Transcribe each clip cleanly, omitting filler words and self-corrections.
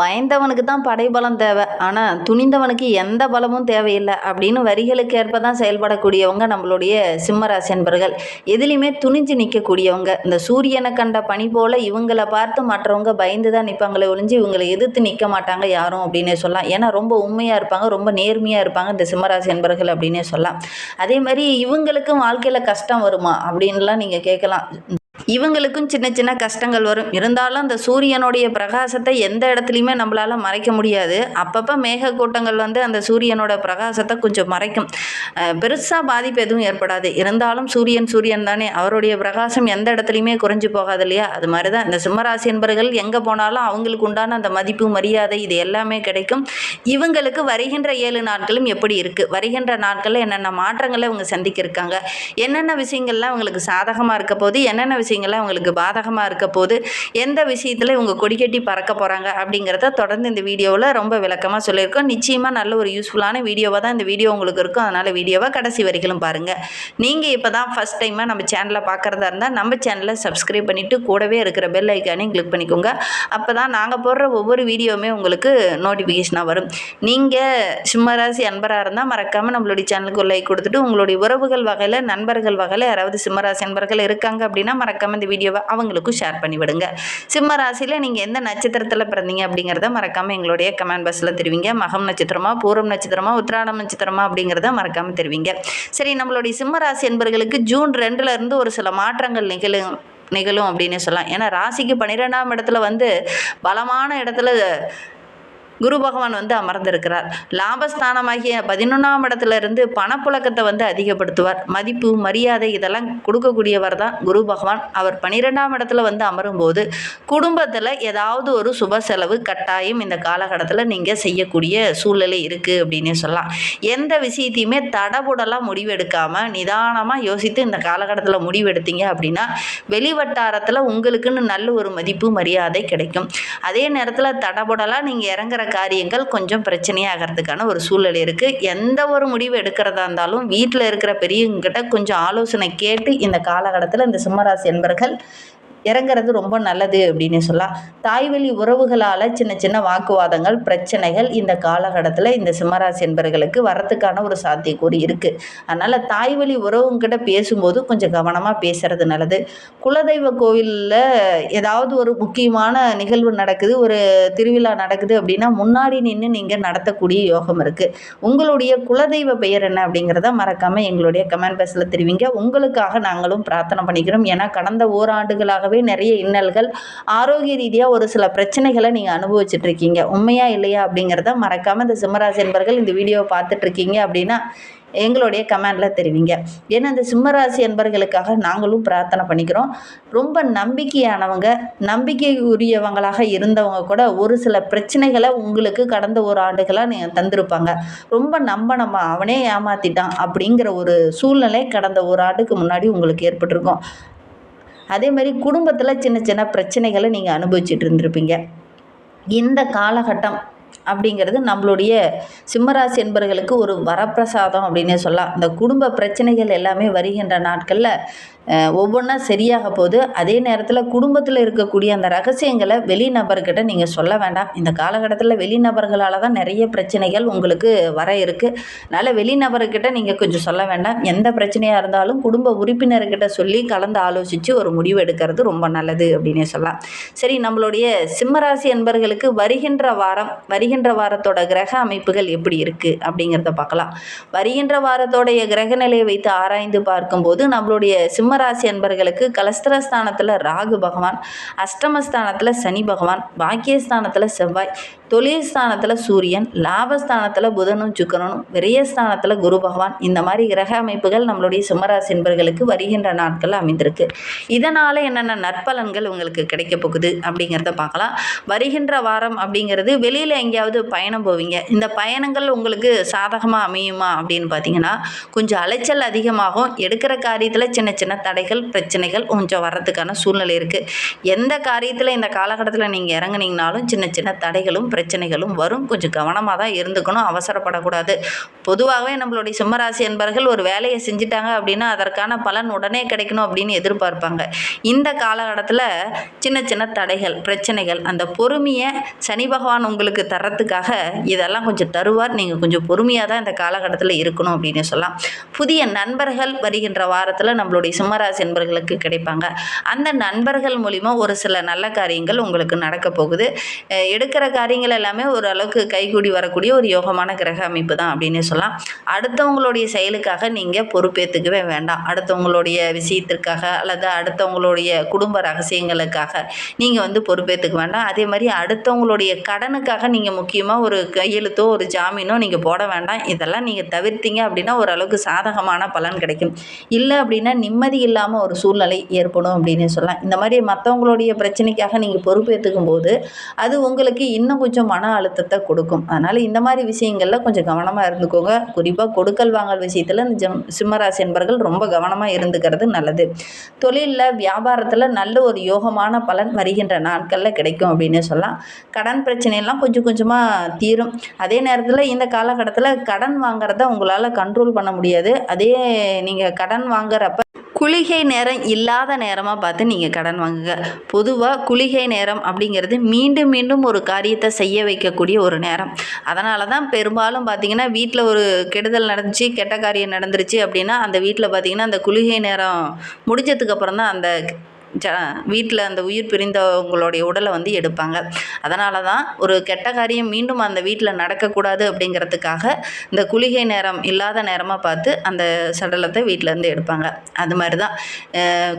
பயந்தவனுக்கு தான் படைபலம் தேவை, ஆனால் துணிந்தவனுக்கு எந்த பலமும் தேவையில்லை அப்படின்னு வரிகளுக்கு ஏற்ப தான் செயல்படக்கூடியவங்க நம்மளுடைய சிம்மராசி அன்பர்கள். எதுலேயுமே துணிஞ்சு நிற்கக்கூடியவங்க. இந்த சூரியனை கண்ட பனி போல் இவங்களை பார்த்து மற்றவங்க பயந்து தான் நிற்பாங்களே ஒழிஞ்சு இவங்களை எதிர்த்து நிற்க மாட்டாங்க யாரும் அப்படின்னே சொல்லலாம். ஏன்னா ரொம்ப உண்மையாக இருப்பாங்க, ரொம்ப நேர்மையாக இருப்பாங்க இந்த சிம்மராசி அன்பர்கள் அப்படின்னே சொல்லலாம். அதே மாதிரி இவங்களுக்கும் வாழ்க்கையில் கஷ்டம் வருமா அப்படின்லாம் நீங்கள் கேட்கலாம். இவங்களுக்கும் சின்ன சின்ன கஷ்டங்கள் வரும். இருந்தாலும் அந்த சூரியனுடைய பிரகாசத்தை எந்த இடத்துலையுமே நம்மளால் மறைக்க முடியாது. அப்பப்போ மேகக்கூட்டங்கள் வந்து அந்த சூரியனோட பிரகாசத்தை கொஞ்சம் மறைக்கும். பெருசாக பாதிப்பு எதுவும் ஏற்படாது. இருந்தாலும் சூரியன் தானே, அவருடைய பிரகாசம் எந்த இடத்துலையுமே குறைஞ்சி போகாது இல்லையா? அது மாதிரி தான் இந்த சிம்மராசி என்பர்கள் எங்கே போனாலும் அவங்களுக்கு உண்டான அந்த மதிப்பு மரியாதை இது எல்லாமே கிடைக்கும். இவங்களுக்கு வருகின்ற 7 நாட்களும் எப்படி இருக்குது, வருகின்ற நாட்களில் என்னென்ன மாற்றங்களை இவங்க சந்திக்க இருக்காங்க, என்னென்ன விஷயங்கள்லாம் இவங்களுக்கு சாதகமாக இருக்க போது, என்னென்ன விஷயங்கள்லாம் உங்களுக்கு பாதகமாக இருக்க போது, எந்த விஷயத்தில் இவங்க கொடிக்கட்டி பறக்க போகிறாங்க அப்படிங்கிறத தொடர்ந்து இந்த வீடியோவில் ரொம்ப விளக்கமாக சொல்லியிருக்கோம். நிச்சயமாக நல்ல ஒரு யூஸ்ஃபுல்லான வீடியோவாக தான் இந்த வீடியோ உங்களுக்கு இருக்கும். அதனால் வீடியோவை கடைசி வரைக்கும் பாருங்கள். நீங்கள் இப்போ தான் ஃபஸ்ட் டைமாக நம்ம சேனலை பார்க்குறதா இருந்தால் நம்ம சேனலை சப்ஸ்கிரைப் பண்ணிவிட்டு கூடவே இருக்கிற பெல் ஐக்கானையும் கிளிக் பண்ணிக்கோங்க. அப்போ தான் நாங்கள் போடுற ஒவ்வொரு வீடியோவுமே உங்களுக்கு நோட்டிஃபிகேஷனாக வரும். நீங்கள் சிம்மராசி அன்பராக இருந்தால் மறக்காமல் நம்மளுடைய சேனலுக்கு ஒரு லைக் கொடுத்துட்டு உங்களுடைய உறவுகள் வகையில், நண்பர்கள் வகையில் யாராவது சிம்மராசி அன்பர்கள் இருக்காங்க அப்படின்னா மறக்காம இந்த வீடியோவை அவங்களுக்கும் ஷேர் பண்ணி விடுங்க. சிம்ம ராசியில் நீங்கள் எந்த நட்சத்திரத்தில் பிறந்தீங்க அப்படிங்கிறத மறக்காமல் எங்களுடைய கமெண்ட் பாக்ஸில் தெரிவிங்க. மகம் நட்சத்திரமா, பூரம் நட்சத்திரமா, உத்திராடம் நட்சத்திரமா அப்படிங்கிறத மறக்காமல் தெரிவிங்க. சரி, நம்மளுடைய சிம்ம ராசி என்பர்களுக்கு ஜூன் 2 ஒரு சில மாற்றங்கள் நிகழும் அப்படின்னு சொல்லலாம். ஏன்னா ராசிக்கு 12ஆம் இடத்துல வந்து பலமான இடத்துல குரு பகவான் வந்து அமர்ந்திருக்கிறார். லாபஸ்தானமாகிய 11ஆம் இடத்துல இருந்து பணப்புழக்கத்தை வந்து அதிகப்படுத்துவார். மதிப்பு மரியாதை இதெல்லாம் கொடுக்கக்கூடியவர் தான் குரு பகவான். அவர் 12ஆம் இடத்துல வந்து அமரும் போது குடும்பத்தில் ஏதாவது ஒரு சுப செலவு கட்டாயம் இந்த காலகட்டத்தில் நீங்கள் செய்யக்கூடிய சூழ்நிலை இருக்குது அப்படின்னே சொல்லலாம். எந்த விஷயத்தையுமே தடபுடலாக முடிவெடுக்காமல் நிதானமாக யோசித்து இந்த காலகட்டத்தில் முடிவெடுத்தீங்க அப்படின்னா வெளிவட்டாரத்தில் உங்களுக்குன்னு நல்ல ஒரு மதிப்பு மரியாதை கிடைக்கும். அதே நேரத்தில் தடபுடலாக நீங்கள் இறங்குற காரியங்கள் கொஞ்சம் பிரச்சனையாகிறதுக்கான ஒரு சூழல் இருக்குது. எந்த ஒரு முடிவு எடுக்கிறதா இருந்தாலும் வீட்டில் இருக்கிற பெரியவங்ககிட்ட கொஞ்சம் ஆலோசனை கேட்டு இந்த காலகட்டத்தில் இந்த சிம்மராசி என்பர்கள் இறங்கிறது ரொம்ப நல்லது அப்படின்னு சொல்லலாம். தாய்வழி உறவுகளால் சின்ன சின்ன வாக்குவாதங்கள், பிரச்சனைகள் இந்த காலகட்டத்தில் இந்த சிம்மராசி என்பர்களுக்கு வரத்துக்கான ஒரு சாத்தியக்கூறு இருக்குது. அதனால் தாய்வழி உறவுங்கிட்ட பேசும்போது கொஞ்சம் கவனமாக பேசுகிறது நல்லது. குலதெய்வ கோவிலில் ஏதாவது ஒரு முக்கியமான நிகழ்வு நடக்குது, ஒரு திருவிழா நடக்குது அப்படின்னா முன்னாடி நின்று நீங்கள் நடத்தக்கூடிய யோகம் இருக்குது. உங்களுடைய குலதெய்வ பெயர் என்ன அப்படிங்கிறத மறக்காமல் எங்களுடைய கமெண்ட் பாக்ஸில் தெரிவிங்க. உங்களுக்காக நாங்களும் பிரார்த்தனை பண்ணிக்கிறோம். ஏன்னா கடந்த ஓராண்டுகளாகவே நிறைய இன்னல்கள், ஆரோக்கிய ரீதியாக ஒரு சில பிரச்சனைகளை நீங்கள் அனுபவிச்சுட்டு இருக்கீங்க. உண்மையா இல்லையா அப்படிங்கிறத மறக்காமல் இந்த சிம்மராசி என்பர்கள் இந்த வீடியோவை பார்த்துட்டு இருக்கீங்க அப்படின்னா எங்களுடைய கமெண்டில் தெரிவிங்க. ஏன்னா இந்த சிம்மராசி என்பர்களுக்காக நாங்களும் பிரார்த்தனை பண்ணிக்கிறோம். ரொம்ப நம்பிக்கையானவங்க, நம்பிக்கைக்குரியவங்களாக இருந்தவங்க கூட ஒரு சில பிரச்சனைகளை உங்களுக்கு கடந்த ஒரு ஆண்டுகளாக நீங்கள் தந்திருப்பாங்க. ரொம்ப நம்ப அவனே ஏமாற்றிட்டான் அப்படிங்கிற ஒரு சூழ்நிலை கடந்த ஒரு ஆண்டுக்கு முன்னாடி உங்களுக்கு ஏற்பட்டிருக்கும். அதே மாதிரி குடும்பத்தில் சின்ன சின்ன பிரச்சனைகளை நீங்கள் அனுபவிச்சுட்டு இருந்திருப்பீங்க. இந்த காலகட்டம் அப்படிங்கிறது நம்மளுடைய சிம்மராசி என்பர்களுக்கு ஒரு வரப்பிரசாதம் அப்படின்னே சொல்லலாம். இந்த குடும்ப பிரச்சனைகள் எல்லாமே வருகின்ற நாட்களில் ஒவ்வொன்றா சரியாக போகுது. அதே நேரத்தில் குடும்பத்தில் இருக்கக்கூடிய அந்த ரகசியங்களை வெளிநபர்கிட்ட நீங்கள் சொல்ல வேண்டாம். இந்த காலகட்டத்தில் வெளிநபர்களால் தான் நிறைய பிரச்சனைகள் உங்களுக்கு வர இருக்குது. அதனால் வெளிநபர்கிட்ட நீங்கள் கொஞ்சம் சொல்ல வேண்டாம். எந்த பிரச்சனையாக இருந்தாலும் குடும்ப உறுப்பினர்கிட்ட சொல்லி கலந்து ஆலோசித்து ஒரு முடிவு எடுக்கிறது ரொம்ப நல்லது அப்படின்னே சொல்லலாம். சரி, நம்மளுடைய சிம்மராசி என்பர்களுக்கு வருகின்ற வாரத்தோட கிரக அமைப்புகள் எப்படி இருக்குது அப்படிங்கிறத பார்க்கலாம். வருகின்ற வாரத்தோடைய கிரக நிலையை வைத்து ஆராய்ந்து பார்க்கும்போது நம்மளுடைய சிம்மராசி அன்பர்களுக்கு கலஸ்திரஸ்தானத்தில் ராகு பகவான், அஷ்டமஸ்தானத்தில் சனி பகவான், பாக்கியஸ்தானத்தில் செவ்வாய், தொழில் ஸ்தானத்தில் சூரியன், லாபஸ்தானத்தில் புதனும் சுக்கிரனும், விரயஸ்தானத்தில் குரு பகவான், இந்த மாதிரி கிரக அமைப்புகள் நம்மளுடைய சிம்மராசி என்பர்களுக்கு வருகின்ற நாட்களில் அமைந்திருக்கு. இதனால் என்னென்ன நற்பலன்கள் உங்களுக்கு கிடைக்க போகுது அப்படிங்கிறத பார்க்கலாம். வருகின்ற வாரம் அப்படிங்கிறது வெளியில் எங்கேயாவது பயணம் போவீங்க. இந்த பயணங்கள் உங்களுக்கு சாதகமாக அமையுமா அப்படின்னு பார்த்தீங்கன்னா, கொஞ்சம் அலைச்சல் அதிகமாகும். எடுக்கிற காரியத்தில் சின்ன சின்ன தடைகள், பிரச்சனைகள் கொஞ்சம் வர்றதுக்கான சூழ்நிலை இருக்குது. எந்த காரியத்தில் இந்த காலகட்டத்தில் நீங்கள் இறங்குனீங்கனாலும் சின்ன சின்ன தடைகளும் பிரச்சனைகளும் வரும். கொஞ்சம் கவனமாக தான் இருந்துக்கணும், அவசரப்படக்கூடாது. பொதுவாகவே நம்மளுடைய சிம்மராசி என்பவர்கள் ஒரு வேலையை செஞ்சுட்டாங்க அப்படின்னா அதற்கான பலன் உடனே கிடைக்கணும் அப்படின்னு எதிர்பார்ப்பாங்க. இந்த காலகட்டத்தில் சின்ன சின்ன தடைகள், பிரச்சனைகள், அந்த பொறுமையை சனி பகவான் உங்களுக்கு தர்றதுக்காக இதெல்லாம் கொஞ்சம் தருவார். நீங்கள் கொஞ்சம் பொறுமையாக தான் இந்த காலகட்டத்தில் இருக்கணும் அப்படின்னு சொல்லலாம். புதிய நண்பர்கள் வருகின்ற வாரத்தில் நம்மளுடைய சிம்மராசி என்பவர்களுக்கு கிடைப்பாங்க. அந்த நண்பர்கள் மூலிமா ஒரு சில நல்ல காரியங்கள் உங்களுக்கு நடக்க போகுது. எடுக்கிற காரியங்கள் எல்லாமே ஓரளவுக்கு கைகூடி வரக்கூடிய ஒரு யோகமான கிரக அமைப்பு தான் அப்படின்னு சொல்லலாம். அடுத்தவங்களுடைய செயலுக்காக நீங்கள் பொறுப்பேற்றுக்கவே வேண்டாம். அடுத்தவங்களுடைய விஷயத்திற்காக அல்லது அடுத்தவங்களுடைய குடும்ப ரகசியங்களுக்காக நீங்கள் பொறுப்பேற்றுக்க வேண்டாம். அதே மாதிரி அடுத்தவங்களுடைய கடனுக்காக நீங்கள் முக்கியமாக ஒரு கையெழுத்தோ ஒரு ஜாமீனோ நீங்கள் போட வேண்டாம். இதெல்லாம் நீங்கள் தவிர்த்தீங்க அப்படின்னா ஓரளவுக்கு சாதகமான பலன் கிடைக்கும். இல்லை அப்படின்னா நிம்மதி இல்லாமல் ஒரு சூழ்நிலை ஏற்படும் அப்படின்னு சொல்லலாம். இந்த மாதிரி மற்றவங்களுடைய பிரச்சனைக்காக நீங்கள் பொறுப்பேற்றுக்கும் போது அது உங்களுக்கு இன்னும் கொஞ்சம் மன அழுத்தத்தை கொடுக்கும். அதனால் இந்த மாதிரி விஷயங்களில் கொஞ்சம் கவனமாக இருந்துக்கோங்க. குறிப்பாக கொடுக்கல் வாங்கல் விஷயத்தில் இந்த சிம்மராசி என்பவர்கள் ரொம்ப கவனமாக இருந்துக்கிறது நல்லது. தொழிலில், வியாபாரத்தில் நல்ல ஒரு யோகமான பலன் வருகின்ற நாட்களில் கிடைக்கும் அப்படின்னு சொல்லலாம். கடன் பிரச்சனையெல்லாம் கொஞ்சம் கொஞ்சமாக தீரும். அதே நேரத்தில் இந்த காலகட்டத்தில் கடன் வாங்குறத உங்களால் கண்ட்ரோல் பண்ண முடியாது. அதே நீங்கள் கடன் வாங்குறப்ப குளிகை நேரம் இல்லாத நேரமாக பார்த்து நீங்கள் கடன் வாங்குங்க. பொதுவாக குளிகை நேரம் அப்படிங்கிறது மீண்டும் மீண்டும் ஒரு காரியத்தை செய்ய வைக்கக்கூடிய ஒரு நேரம். அதனால தான் பெரும்பாலும் பார்த்திங்கன்னா வீட்டில் ஒரு கெடுதல் நடந்துச்சு, கெட்ட காரியம் நடந்துருச்சு அப்படின்னா அந்த வீட்டில் பார்த்திங்கன்னா அந்த குளிகை நேரம் முடிஞ்சதுக்கப்புறம் தான் அந்த வீட்டில் அந்த உயிர் பிரிந்தவங்களுடைய உடலை எடுப்பாங்க. அதனால தான் ஒரு கெட்ட காரியம் மீண்டும் அந்த வீட்டில் நடக்கக்கூடாது அப்படிங்கிறதுக்காக இந்த குளிகை நேரம் இல்லாத நேரமாக பார்த்து அந்த சடலத்தை வீட்டிலேருந்து எடுப்பாங்க. அது மாதிரி தான்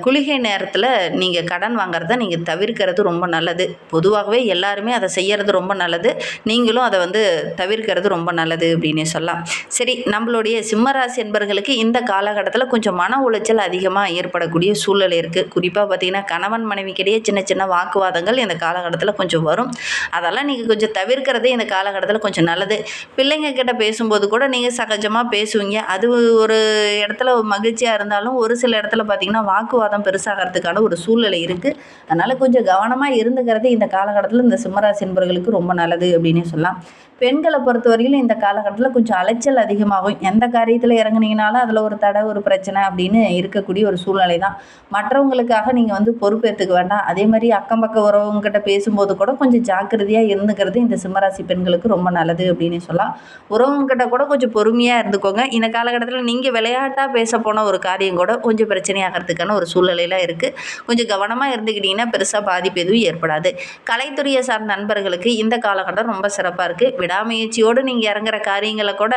குளிகை நேரத்தில் நீங்கள் கடன் வாங்குறத நீங்கள் தவிர்க்கிறது ரொம்ப நல்லது. பொதுவாகவே எல்லாருமே அதை செய்கிறது ரொம்ப நல்லது. நீங்களும் அதை தவிர்க்கிறது ரொம்ப நல்லது அப்படின்னு சொல்லலாம். சரி, நம்மளுடைய சிம்மராசி என்பவர்களுக்கு இந்த காலகட்டத்தில் கொஞ்சம் மன உளைச்சல் அதிகமாக ஏற்படக்கூடிய சூழ்நிலை இருக்குது. குறிப்பாக கணவன் மனைவிக்கிடையே சின்ன சின்ன வாக்குவாதங்கள் இந்த காலகட்டத்தில் கொஞ்சம் வரும். அதெல்லாம் நீங்கள் கொஞ்சம் தவிர்க்கிறதே இந்த காலகட்டத்தில் கொஞ்சம் நல்லது. பிள்ளைங்க கிட்ட பேசும்போது கூட நீங்கள் சகஜமாக பேசுவீங்க. அது ஒரு இடத்துல மகிழ்ச்சியாக இருந்தாலும் ஒரு சில இடத்துல பார்த்திங்கன்னா வாக்குவாதம் பெருசாகிறதுக்கான ஒரு சூழ்நிலை இருக்குது. அதனால் கொஞ்சம் கவனமாக இருந்துக்கிறது இந்த காலகட்டத்தில் இந்த சிம்மராசி என்பவர்களுக்கு ரொம்ப நல்லது அப்படின்னு சொல்லலாம். பெண்களை பொறுத்தவரையிலும் இந்த காலகட்டத்தில் கொஞ்சம் அலைச்சல் அதிகமாகும். எந்த காரியத்தில் இறங்குனீங்கனாலும் அதில் ஒரு தடை, ஒரு பிரச்சனை அப்படின்னு இருக்கக்கூடிய ஒரு சூழ்நிலை தான். மற்றவங்களுக்காக நீங்கள் பொறுப்பேற்றுக்க வேண்டாம். அதே மாதிரி அக்கம் பக்கம் உறவுங்கிட்ட பேசும்போது கூட கொஞ்சம் ஜாக்கிரதையாக இருந்துக்கிறது இந்த சிம்மராசி பெண்களுக்கு ரொம்ப நல்லது அப்படின்னு சொல்லலாம். உறவுங்கிட்ட கூட கொஞ்சம் பொறுமையாக இருந்துக்கோங்க. இந்த காலகட்டத்தில் நீங்கள் விளையாட்டாக பேச போன ஒரு காரியம் கூட கொஞ்சம் பிரச்சனையாகிறதுக்கான ஒரு சூழ்நிலையில் இருக்குது. கொஞ்சம் கவனமாக இருந்துக்கிட்டிங்கன்னா பெருசாக பாதிப்பு எதுவும் ஏற்படாது. கலைத்துறையை சார்ந்த நண்பர்களுக்கு இந்த காலகட்டம் ரொம்ப சிறப்பாக இருக்குது. விடாமுயற்சியோடு நீங்கள் இறங்குற காரியங்களை கூட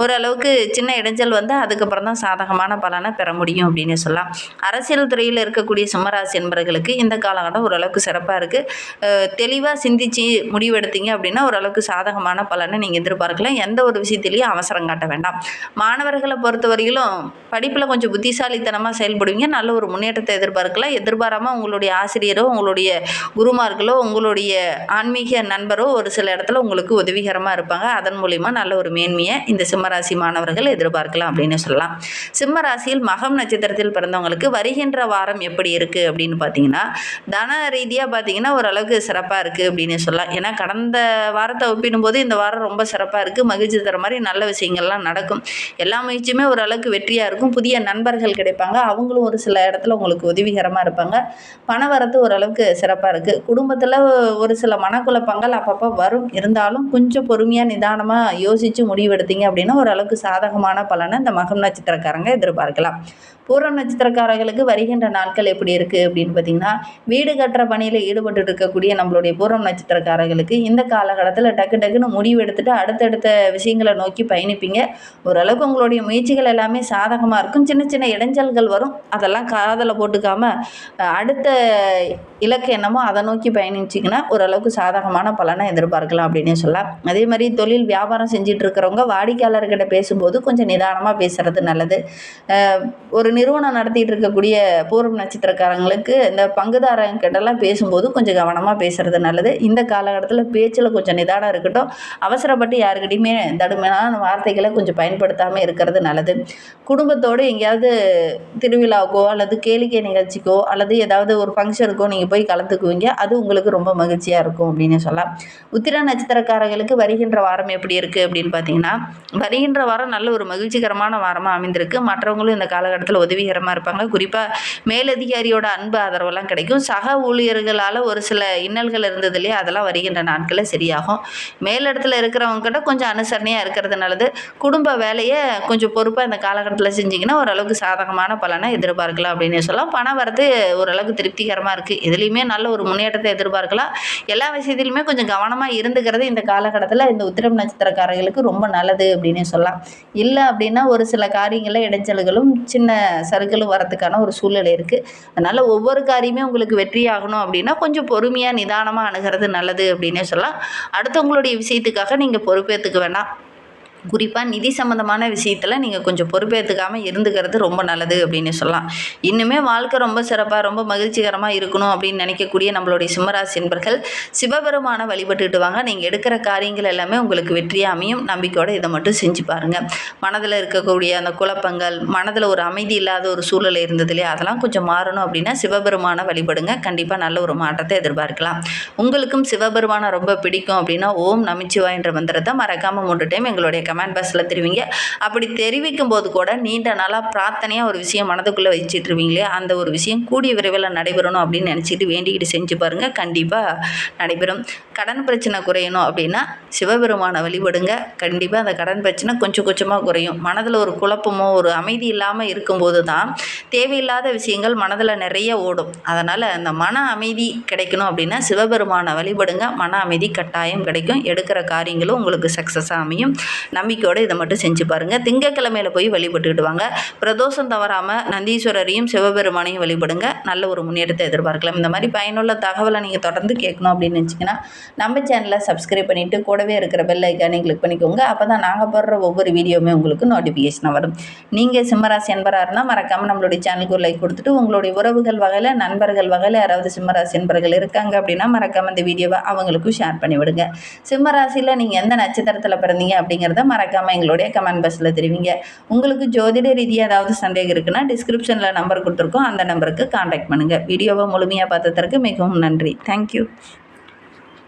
ஓரளவுக்கு சின்ன இடைஞ்சல் அதுக்கப்புறம் தான் சாதகமான பலனை பெற முடியும் அப்படின்னு சொல்லலாம். அரசியல் துறையில் இருக்கக்கூடிய சிம்மராசி என்பவர்களுக்கு இந்த காலகட்டம் ஓரளவுக்கு சிறப்பாக இருக்குது. தெளிவாக சிந்திச்சு முடிவெடுத்தீங்க அப்படின்னா ஓரளவுக்கு சாதகமான பலனை நீங்கள் எதிர்பார்க்கலாம். எந்த ஒரு விஷயத்திலையும் அவசரம் காட்ட வேண்டாம். மாணவர்களை பொறுத்தவரையிலும் படிப்பில் கொஞ்சம் புத்திசாலித்தனமாக செயல்படுவீங்க. நல்ல ஒரு முன்னேற்றத்தை எதிர்பார்க்கலாம். எதிர்பாராமல் உங்களுடைய ஆசிரியரோ, உங்களுடைய குருமார்களோ, உங்களுடைய ஆன்மீக நண்பரோ ஒரு சில இடத்துல உங்களுக்கு உதவிகரமாக இருப்பாங்க. அதன் மூலிமா நல்ல ஒரு மேன்மையை இந்த சிம்மராசி மாணவர்கள் எதிர்பார்க்கலாம் அப்படின்னு சொல்லலாம். சிம்ம ராசியில் மகம் நட்சத்திரத்தில் பிறந்தவங்களுக்கு வருகின்ற வாரம் எப்படி இருக்குது அப்படின்னு பார்த்தீங்கன்னா, தன ரீதியாக பார்த்தீங்கன்னா ஓரளவுக்கு சிறப்பாக இருக்குது அப்படின்னு சொல்லலாம். ஏன்னா கடந்த வாரத்தை ஒப்பிடும்போது இந்த வாரம் ரொம்ப சிறப்பாக இருக்குது. மகிழ்ச்சி தர மாதிரி நல்ல விஷயங்கள்லாம் நடக்கும். எல்லா முயற்சியுமே ஓரளவுக்கு வெற்றியாக இருக்கும். புதிய நண்பர்கள் கிடைப்பாங்க. அவங்களும் ஒரு சில இடத்துல உங்களுக்கு உதவிகரமாக இருப்பாங்க. பணவரத்து ஓரளவுக்கு சிறப்பாக இருக்குது. குடும்பத்தில் ஒரு சில மனக்குழப்பங்கள் அப்பப்போ வரும். இருந்தாலும் கொஞ்சம் பொறுமையாக நிதானமாக யோசித்து முடிவெடுத்தீங்க அப்படின்னா ஓரளவுக்கு சாதகமான பலனை இந்த மகம் நட்சத்திரக்காரங்க எதிர்பார்க்கலாம். பூரம் நட்சத்திரக்காரர்களுக்கு வருகின்ற நாட்கள் எப்படி இருக்குது அப்படின்னு பார்த்தீங்கன்னா, வீடு கட்டுற பணியில் ஈடுபட்டு இருக்கக்கூடிய நம்மளுடைய பூரம் நட்சத்திரக்காரர்களுக்கு இந்த காலகட்டத்தில் டக்குன்னு முடிவு எடுத்துகிட்டு அடுத்தடுத்த விஷயங்களை நோக்கி பயணிப்பீங்க. ஓரளவுக்கு உங்களுடைய முயற்சிகள் எல்லாமே சாதகமாக இருக்கும். சின்ன சின்ன இடைஞ்சல்கள் வரும். அதெல்லாம் காதில் போட்டுக்காமல் அடுத்த இலக்கு என்னமோ அதை நோக்கி பயணிச்சிங்கன்னா ஓரளவுக்கு சாதகமான பலனை எதிர்பார்க்கலாம் அப்படின்னு சொல்லலாம். அதே மாதிரி தொழில் வியாபாரம் செஞ்சுட்டு இருக்கிறவங்க வாடிக்கையாளர்கிட்ட பேசும்போது கொஞ்சம் நிதானமாக பேசுகிறது நல்லது. ஒரு நிறுவனம் நடத்திட்டு இருக்கக்கூடிய பூரம் நட்சத்திரக்காரங்களுக்கு இந்த பங்குதாரங்கிட்டலாம் பேசும்போது கொஞ்சம் கவனமாக பேசுகிறது நல்லது. இந்த காலகட்டத்தில் பேச்சில் கொஞ்சம் நிதானம் இருக்கட்டும். அவசரப்பட்டு யாருக்கிட்டையுமே தடுமையான வார்த்தைகளை கொஞ்சம் பயன்படுத்தாமல் இருக்கிறது நல்லது. குடும்பத்தோடு எங்கேயாவது திருவிழாவுக்கோ அல்லது கேளிக்கை நிகழ்ச்சிக்கோ அல்லது ஏதாவது ஒரு ஃபங்க்ஷனுக்கோ நீங்கள் போய் கலந்துக்குவீங்க. அது உங்களுக்கு ரொம்ப மகிழ்ச்சியாக இருக்கும் அப்படின்னு சொல்லலாம். உத்திர நட்சத்திரக்காரர்களுக்கு வருகின்ற வாரம் எப்படி இருக்குது அப்படின்னு பார்த்தீங்கன்னா, வருகின்ற வாரம் நல்ல ஒரு மகிழ்ச்சிகரமான வாரமாக அமைந்திருக்கு. மற்றவங்களும் இந்த காலகட்டத்தில் உதவிகரமாக இருப்பாங்க. குறிப்பாக மேலதிகாரியோட அன்பு ஆதரவெல்லாம் கிடைக்கும். சக ஊழியர்களால் ஒரு சில இன்னல்கள் இருந்தது இல்லையா, அதெல்லாம் வருகின்ற நாட்களில் சரியாகும். மேலிடத்தில் இருக்கிறவங்க கிட்ட கொஞ்சம் அனுசரணையாக இருக்கிறது நல்லது. குடும்ப வேலையை கொஞ்சம் பொறுப்பாக இந்த காலகட்டத்தில் செஞ்சிங்கன்னா ஓரளவுக்கு சாதகமான பலனை எதிர்பார்க்கலாம் அப்படின்னு சொல்லலாம். பண வரத்து ஓரளவுக்கு திருப்திகரமாக இருக்குது. எதுலேயுமே நல்ல ஒரு முன்னேற்றத்தை எதிர்பார்க்கலாம். எல்லா விஷயத்திலுமே கொஞ்சம் கவனமாக இருந்துக்கிறது இந்த காலகட்டத்தில் இந்த உத்திரம் நட்சத்திரக்காரர்களுக்கு ரொம்ப நல்லது அப்படின்னு சொல்லலாம். இல்லை அப்படின்னா ஒரு சில காரியங்களில் இடைஞ்சல்களும் சின்ன சறுக்கலும் வரத்துக்கான ஒரு சூழ்நிலை இருக்குது. அதனால் ஒவ்வொரு காரியமே உங்களுக்கு வெற்றியாகணும் அப்படின்னா கொஞ்சம் பொறுமையாக நிதானமாக அணுகிறது நல்லது அப்படின்னே சொல்லலாம். அடுத்தவங்களுடைய விஷயத்துக்காக நீங்கள் பொறுப்பேற்றுக்க வேண்டாம். குறிப்பாக நிதி சம்மந்தமான விஷயத்தில் நீங்கள் கொஞ்சம் பொறுப்பேற்றுக்காமல் இருந்துக்கிறது ரொம்ப நல்லது அப்படின்னு சொல்லலாம். இன்னுமே வாழ்க்கை ரொம்ப சிறப்பாக ரொம்ப மகிழ்ச்சிகரமாக இருக்கணும் அப்படின்னு நினைக்கக்கூடிய நம்மளுடைய சிம்மராசி என்பர்கள் சிவபெருமானை வழிபட்டுட்டு வாங்க. நீங்கள் எடுக்கிற காரியங்கள் எல்லாமே உங்களுக்கு வெற்றியாக அமையும். நம்பிக்கையோடு இதை மட்டும் செஞ்சு பாருங்கள். மனதில் இருக்கக்கூடிய அந்த குழப்பங்கள், மனதில் ஒரு அமைதி இல்லாத ஒரு சூழ்நிலை இருந்தது இல்லையா, அதெல்லாம் கொஞ்சம் மாறணும் அப்படின்னா சிவபெருமானை வழிபடுங்க. கண்டிப்பாக நல்ல ஒரு மாற்றத்தை எதிர்பார்க்கலாம். உங்களுக்கும் சிவபெருமானை ரொம்ப பிடிக்கும் அப்படின்னா ஓம் நமச்சிவாய் என்ற மந்திரத்தை மறக்காமல் 3 டைம் எங்களுடைய கமெண்ட் பாக்ஸில் தெரிவிங்க. அப்படி தெரிவிக்கும் போது கூட நீண்ட நாளாக பிரார்த்தனையாக ஒரு விஷயம் மனதுக்குள்ளே வச்சுட்டு இருவீங்களே, அந்த ஒரு விஷயம் கூடிய விரைவில் நடைபெறணும் அப்படின்னு நினச்சிட்டு வேண்டிக்கிட்டு செஞ்சு பாருங்கள். கண்டிப்பாக நடைபெறும். கடன் பிரச்சனை குறையணும் அப்படின்னா சிவபெருமானை வழிபடுங்க. கண்டிப்பாக அந்த கடன் பிரச்சனை கொஞ்சம் கொஞ்சமாக குறையும். மனதில் ஒரு குழப்பமோ ஒரு அமைதி இல்லாமல் இருக்கும்போது தான் தேவையில்லாத விஷயங்கள் மனதில் நிறைய ஓடும். அதனால் அந்த மன அமைதி கிடைக்கணும் அப்படின்னா சிவபெருமானை வழிபடுங்க. மன அமைதி கட்டாயம் கிடைக்கும். எடுக்கிற காரியங்களும் உங்களுக்கு சக்ஸஸாக அமையும். நம்பிக்கையோடு இதை மட்டும் செஞ்சு பாருங்கள். திங்கக்கிழமையில் போய் வழிபட்டுக்கிட்டு வாங்க. பிரதோஷம் தவறாமல் நந்தீஸ்வரரையும் சிவபெருமானையும் வழிபடுங்க. நல்ல ஒரு முன்னேற்றத்தை எதிர்பார்க்கலாம். இந்த மாதிரி பயனுள்ள தகவலை நீங்கள் தொடர்ந்து கேட்கணும் அப்படின்னு நினச்சிங்கன்னா நம்ம சேனலை சப்ஸ்கிரைப் பண்ணிவிட்டு கூடவே இருக்கிற பெல் ஐக்கானை கிளிக் பண்ணிக்கோங்க. அப்போ தான் நாங்கள் போடுற ஒவ்வொரு வீடியோவுமே உங்களுக்கு நோட்டிஃபிகேஷனாக வரும். நீங்கள் சிம்மராசி என்பராக இருந்தால் மறக்காமல் நம்மளுடைய சேனலுக்கு ஒரு லைக் கொடுத்துட்டு உங்களுடைய உறவுகள் வகையில் நண்பர்கள் வகையில் யாராவது சிம்மராசி என்பர்கள் இருக்காங்க அப்படின்னா மறக்காமல் இந்த வீடியோவை அவங்களுக்கும் ஷேர் பண்ணிவிடுங்க. சிம்மராசியில் நீங்கள் எந்த நட்சத்திரத்தில் பிறந்தீங்க அப்படிங்கிறத மறக்காமல் எங்களுடைய கமெண்ட் பாக்ஸில் தெரிவிங்க. உங்களுக்கு ஜோதிட ரீதியாக ஏதாவது சந்தேகம் இருக்குன்னா டிஸ்கிரிப்ஷனில் நம்பர் கொடுத்துருக்கோம். அந்த நம்பருக்கு கான்டாக்ட் பண்ணுங்கள். வீடியோவை முழுமையாக பார்த்ததற்கு மிகவும் நன்றி. தேங்க்யூ.